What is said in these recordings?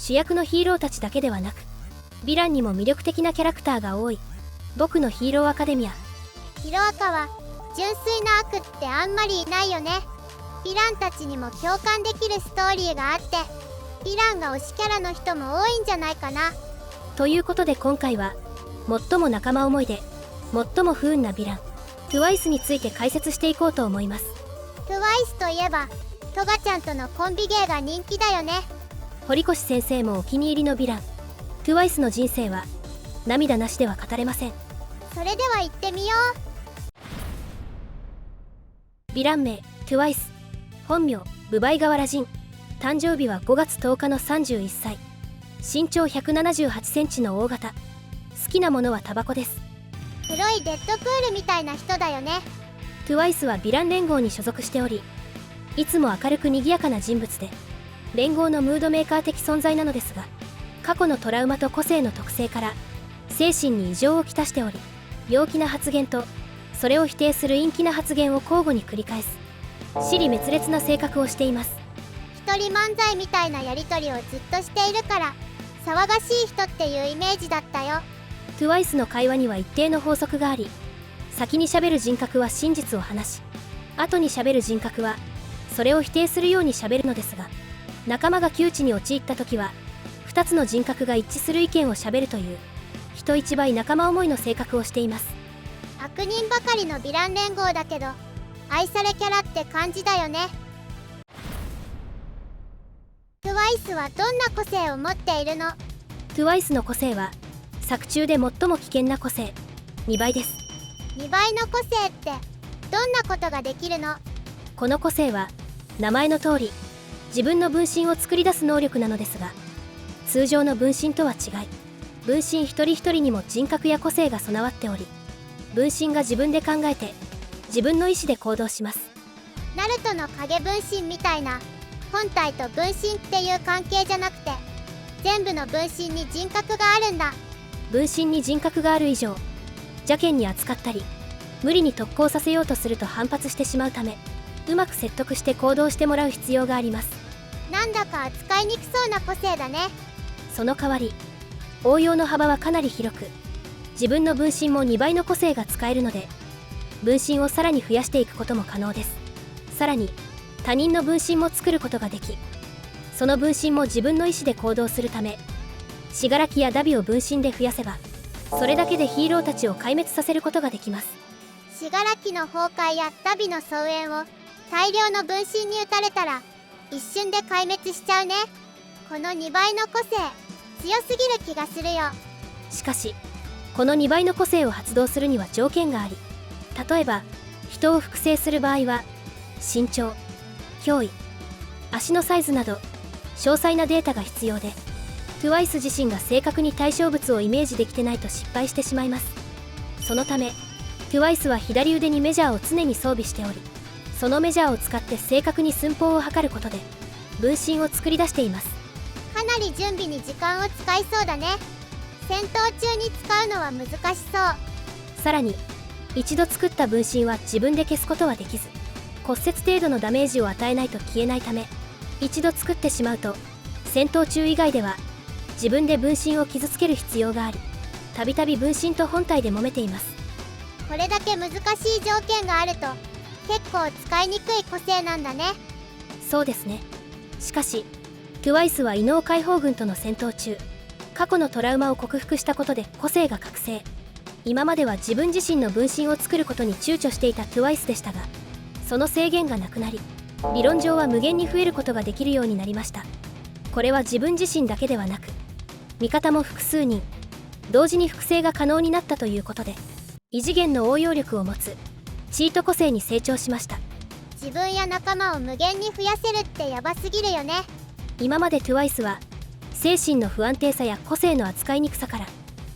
主役のヒーローたちだけではなく、ヴィランにも魅力的なキャラクターが多い僕のヒーローアカデミア。ヒロアカは純粋な悪ってあんまりいないよね。ヴィランたちにも共感できるストーリーがあって、ヴィランが推しキャラの人も多いんじゃないかな。ということで今回は最も仲間思いで最も不運なヴィランTWICEについて解説していこうと思います。 TWICE といえばトガちゃんとのコンビ芸が人気だよね。堀越先生もお気に入りのヴィランTWICEの人生は涙なしでは語れません。それでは行ってみよヴィラン名 TWICE、 本名ブバイガワラジン、誕生日は5月10日の31歳、身長178センチの大型、好きなものはタバコです。う。黒いデッドプールみたいな人だよね。TWICE はヴィラン連合に所属しており、いつも明るく賑やかな人物で連合のムードメーカー的存在なのですが、過去のトラウマと個性の特性から精神に異常をきたしており、陽気な発言とそれを否定する陰気な発言を交互に繰り返す支離滅裂な性格をしています。一人漫才みたいなやりとりをずっとしているから騒がしい人っていうイメージだったよ。TWICE の会話には一定の法則があり、先に喋る人格は真実を話し、後に喋る人格はそれを否定するように喋るのですが、仲間が窮地に陥った時は2つの人格が一致する意見を喋るという人一倍仲間思いの性格をしています。悪人ばかりのヴィラン連合だけど愛されキャラって感じだよね。TWICE はどんな個性を持っているの？ TWICE の個性は作中で最も危険な個性2倍です。2倍の個性ってどんなことができるの？この個性は名前の通り自分の分身を作り出す能力なのですが、通常の分身とは違い、分身一人一人にも人格や個性が備わっており、分身が自分で考えて自分の意思で行動します。ナルトの影分身みたいな本体と分身っていう関係じゃなくて、全部の分身に人格があるんだ。分身に人格がある以上、邪険に扱ったり無理に特攻させようとすると反発してしまうため、うまく説得して行動してもらう必要があります。なんだか扱いにくそうな個性だね。その代わり応用の幅はかなり広く、自分の分身も2倍の個性が使えるので、分身をさらに増やしていくことも可能です。さらに他人の分身も作ることができ、その分身も自分の意思で行動するため、死柄木やダビを分身で増やせば、それだけでヒーローたちを壊滅させることができます。死柄木の崩壊やダビの総援を大量の分身に打たれたら一瞬で壊滅しちゃうね。この2倍の個性強すぎる気がするよ。しかしこの2倍の個性を発動するには条件があり、例えば人を複製する場合は身長、胸囲、足のサイズなど詳細なデータが必要で、TWICE 自身が正確に対象物をイメージできてないと失敗してしまいます。そのため TWICE は左腕にメジャーを常に装備しており、そのメジャーを使って正確に寸法を測ることで分身を作り出しています。かなり準備に時間を使いそうだね。戦闘中に使うのは難しそう。さらに一度作った分身は自分で消すことはできず、骨折程度のダメージを与えないと消えないため、一度作ってしまうと戦闘中以外では自分で分身を傷つける必要があり、たびたび分身と本体で揉めています。これだけ難しい条件があると結構使いにくい個性なんだね。そうですね。しかしTWICE は異能解放軍との戦闘中、過去のトラウマを克服したことで個性が覚醒。今までは自分自身の分身を作ることに躊躇していたTWICEでしたが、その制限がなくなり、理論上は無限に増えることができるようになりました。これは自分自身だけではなく、味方も複数人同時に複製が可能になったということで、異次元の応用力を持つチート個性に成長しました。自分や仲間を無限に増やせるってヤバすぎるよね。今までTWICEは精神の不安定さや個性の扱いにくさから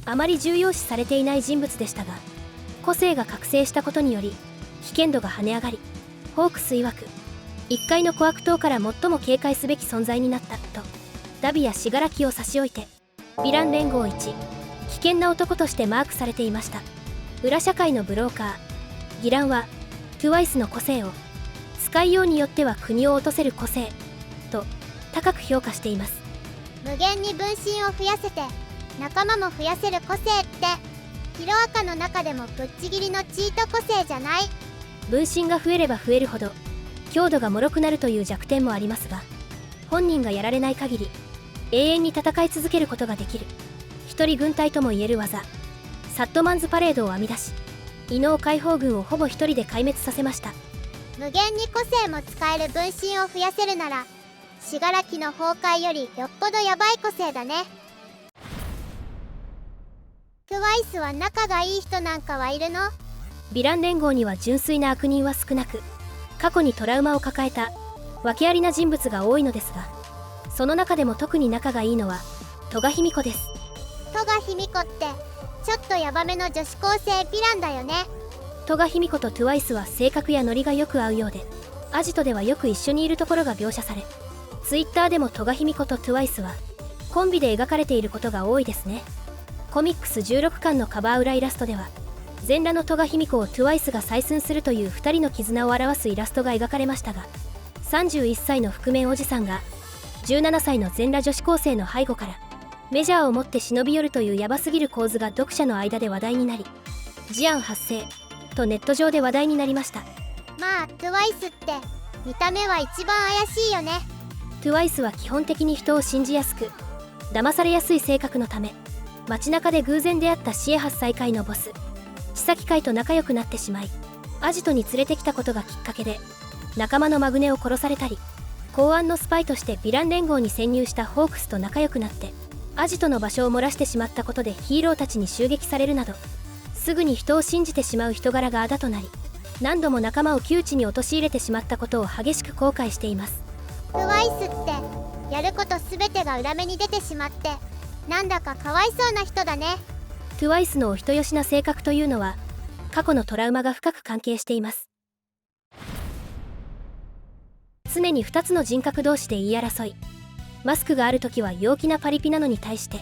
あまり重要視されていない人物でしたが、個性が覚醒したことにより危険度が跳ね上がり、ホークス曰く1階の小悪党から最も警戒すべき存在になったと、ダビや死柄木を差し置いてヴィラン連合一危険な男としてマークされていました。裏社会のブローカーギランはTWICEの個性を使いようによっては国を落とせる個性と高く評価しています。無限に分身を増やせて仲間も増やせる個性ってヒロアカの中でもぶっちぎりのチート個性じゃない？分身が増えれば増えるほど強度が脆くなるという弱点もありますが、本人がやられない限り永遠に戦い続けることができる一人軍隊ともいえる技、サットマンズパレードを編み出し、異能解放軍をほぼ一人で壊滅させました。無限に個性も使える分身を増やせるなら死柄木の崩壊よりよっぽどヤバい個性だね。TWICE は仲がいい人なんかはいるの？ヴィラン連合には純粋な悪人は少なく、過去にトラウマを抱えた訳ありな人物が多いのですが、その中でも特に仲がいいのは戸賀卑弥呼です。戸賀卑弥呼ってちょっとヤバめの女子高生ヴィランだよね。戸賀卑弥呼と TWICE は性格やノリがよく合うようで、アジトではよく一緒にいるところが描写され、Twitter でも戸賀卑弥呼と TWICE はコンビで描かれていることが多いですね。コミックス16巻のカバー裏イラストでは、全裸の戸賀卑弥呼を TWICE が採寸するという2人の絆を表すイラストが描かれましたが、31歳の覆面おじさんが17歳の全裸女子高生の背後からメジャーを持って忍び寄るというヤバすぎる構図が読者の間で話題になり、事案発生とネット上で話題になりました。まあ TWICE って見た目は一番怪しいよね。 TWICE は基本的に人を信じやすく騙されやすい性格のため、街中で偶然出会ったシエハス再会のボス千崎海と仲良くなってしまい、アジトに連れてきたことがきっかけで仲間のマグネを殺されたり、公安のスパイとしてヴィラン連合に潜入したホークスと仲良くなってアジトの場所を漏らしてしまったことでヒーローたちに襲撃されるなど、すぐに人を信じてしまう人柄があだとなり、何度も仲間を窮地に陥れてしまったことを激しく後悔しています。 TWICE ってやること全てが裏目に出てしまってなんだかかわいそうな人だね。 TWICE のお人よしな性格というのは過去のトラウマが深く関係しています。常に2つの人格同士で言い争い、マスクがあるときは陽気なパリピなのに対して、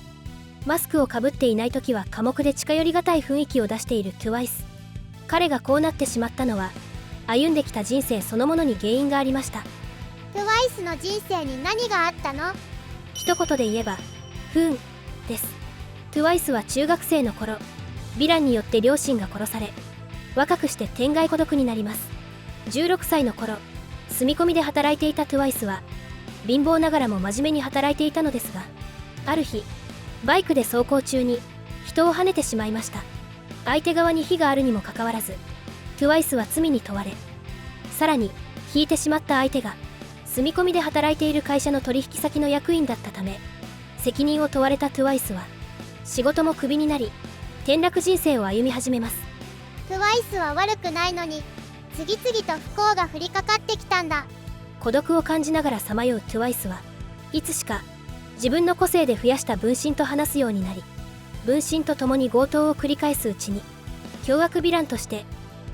マスクをかぶっていないときは寡黙で近寄りがたい雰囲気を出している TWICE。 彼がこうなってしまったのは歩んできた人生そのものに原因がありました。 TWICE の人生に何があったの？一言で言えば不運です。 TWICE は中学生の頃、ヴィランによって両親が殺され、若くして天涯孤独になります。16歳の頃、住み込みで働いていた TWICE は貧乏ながらも真面目に働いていたのですが、ある日バイクで走行中に人を跳ねてしまいました。相手側に非があるにもかかわらず TWICE は罪に問われ、さらに引いてしまった相手が住み込みで働いている会社の取引先の役員だったため、責任を問われた TWICE は仕事もクビになり転落人生を歩み始めます。 TWICE は悪くないのに次々と不幸が降りかかってきたんだ。孤独を感じながらさまよう TWICE はいつしか自分の個性で増やした分身と話すようになり、分身と共に強盗を繰り返すうちに凶悪ヴィランとして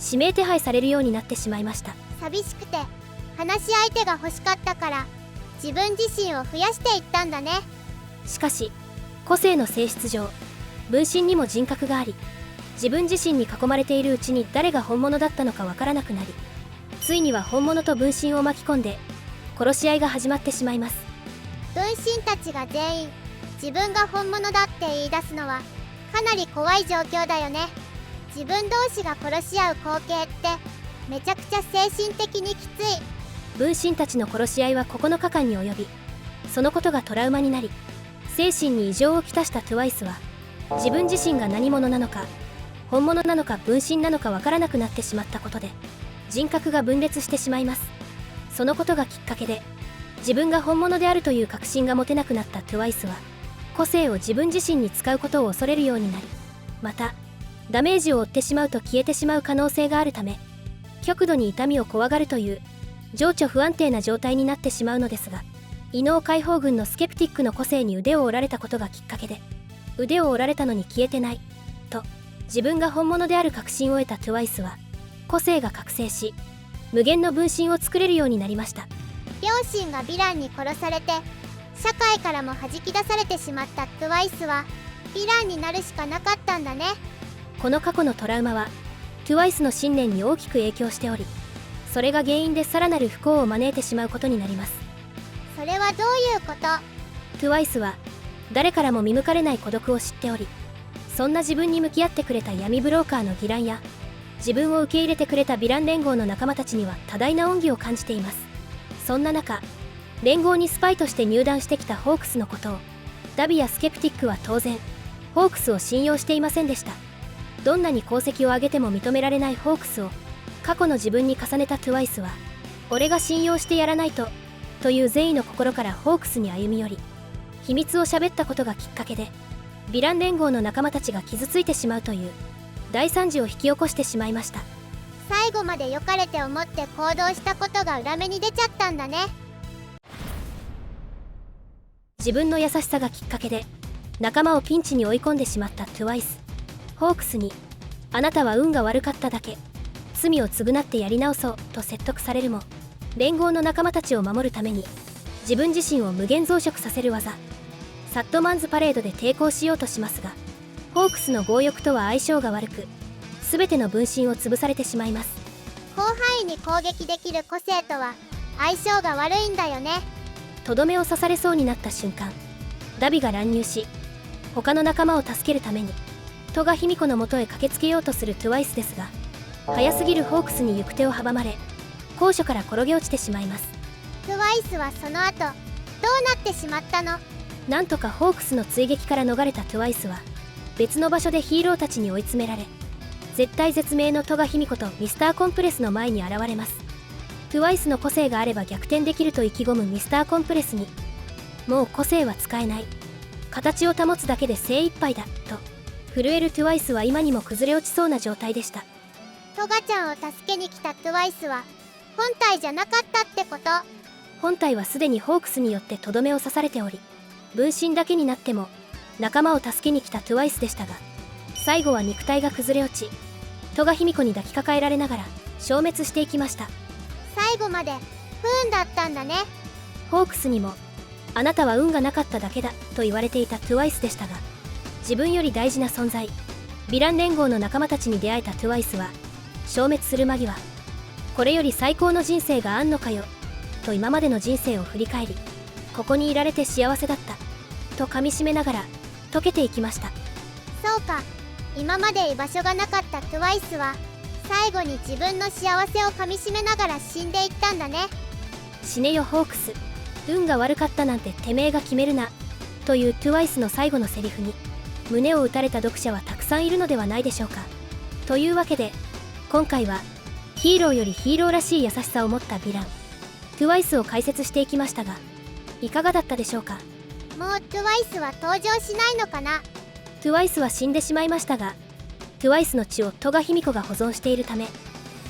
指名手配されるようになってしまいました。寂しくて話し相手が欲しかったから自分自身を増やしていったんだね。しかし個性の性質上、分身にも人格があり、自分自身に囲まれているうちに誰が本物だったのかわからなくなり、ついには本物と分身を巻き込んで殺し合いが始まってしまいます。分身たちが全員自分が本物だって言い出すのはかなり怖い状況だよね。自分同士が殺し合う光景ってめちゃくちゃ精神的にきつい。分身たちの殺し合いは9日間に及び、そのことがトラウマになり精神に異常をきたした TWICE は自分自身が何者なのか本物なのか分身なのかわからなくなってしまったことで人格が分裂してしまいます。そのことがきっかけで自分が本物であるという確信が持てなくなった TWICE は個性を自分自身に使うことを恐れるようになり、またダメージを負ってしまうと消えてしまう可能性があるため極度に痛みを怖がるという情緒不安定な状態になってしまうのですが、異能解放軍のスケプティックの個性に腕を折られたことがきっかけで、腕を折られたのに消えてないと自分が本物である確信を得た TWICE は個性が覚醒し無限の分身を作れるようになりました。両親がヴィランに殺されて社会からも弾き出されてしまった TWICE はヴィランになるしかなかったんだね。この過去のトラウマは TWICE の信念に大きく影響しており、それが原因でさらなる不幸を招いてしまうことになります。それはどういうこと？ TWICE は誰からも見抜かれない孤独を知っており、そんな自分に向き合ってくれた闇ブローカーの義爛や自分を受け入れてくれたヴィラン連合の仲間たちには多大な恩義を感じています。そんな中、連合にスパイとして入団してきたホークスのことをダビやスケプティックは当然ホークスを信用していませんでした。どんなに功績を上げても認められないホークスを過去の自分に重ねた TWICE は、俺が信用してやらないという善意の心からホークスに歩み寄り、秘密を喋ったことがきっかけでヴィラン連合の仲間たちが傷ついてしまうという大惨事を引き起こしてしまいました。最後まで良かれて思って行動したことが裏目に出ちゃったんだね。自分の優しさがきっかけで仲間をピンチに追い込んでしまった TWICE。 ホークスにあなたは運が悪かっただけ、罪を償ってやり直そうと説得されるも、連合の仲間たちを守るために自分自身を無限増殖させる技サッドマンズパレードで抵抗しようとしますが、ホークスの強欲とは相性が悪く、全ての分身を潰されてしまいます。広範囲に攻撃できる個性とは相性が悪いんだよね。とどめを刺されそうになった瞬間、ダビが乱入し他の仲間を助けるために戸賀卑弥呼のもとへ駆けつけようとする TWICE ですが、早すぎるホークスに行く手を阻まれ高所から転げ落ちてしまいます。 TWICE はその後どうなってしまったの？なんとかホークスの追撃から逃れた TWICE は別の場所でヒーローたちに追い詰められ、絶体絶命の戸賀卑弥呼とミスターコンプレスの前に現れます。 TWICE の個性があれば逆転できると意気込むミスターコンプレスに、もう個性は使えない、形を保つだけで精一杯だと震える TWICE は今にも崩れ落ちそうな状態でした。トガちゃんを助けに来た TWICE は本体じゃなかったってこと？本体はすでにホークスによってとどめを刺されており、分身だけになっても仲間を助けに来た TWICE でしたが、最後は肉体が崩れ落ち戸賀卑弥呼に抱きかかえられながら消滅していきました。最後まで不運だったんだね。ホークスにもあなたは運がなかっただけだと言われていた TWICE でしたが、自分より大事な存在ヴィラン連合の仲間たちに出会えた TWICE は消滅する間際、これより最高の人生があんのかよと今までの人生を振り返り、ここにいられて幸せだったと噛みしめながら溶けていきました。そうか、今まで居場所がなかった TWICE は最後に自分の幸せを噛みしめながら死んでいったんだね。死ねよホークス、運が悪かったなんててめえが決めるなという TWICE の最後のセリフに胸を打たれた読者はたくさんいるのではないでしょうか。というわけで今回はヒーローよりヒーローらしい優しさを持ったヴィラン TWICE を解説していきましたが、いかがだったでしょうか。もう TWICE は登場しないのかな？ TWICE は死んでしまいましたが、 TWICE の血を戸賀卑弥呼が保存しているため、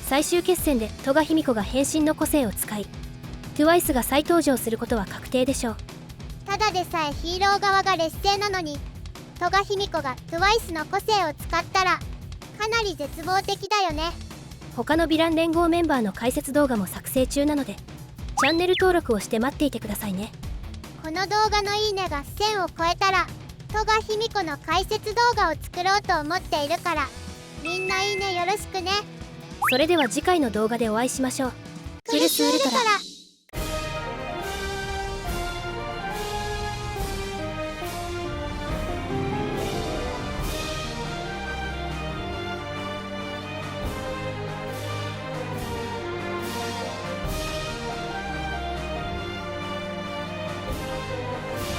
最終決戦で戸賀卑弥呼が変身の個性を使い TWICE が再登場することは確定でしょう。ただでさえヒーロー側が劣勢なのに戸賀卑弥呼が TWICE の個性を使ったらかなり絶望的だよね。他のヴィラン連合メンバーの解説動画も作成中なのでチャンネル登録をして待っていてくださいね。この動画のいいねが1000を超えたら戸賀卑弥呼の解説動画を作ろうと思っているから、みんないいねよろしくね。それでは次回の動画でお会いしましょう。クリスウルトラ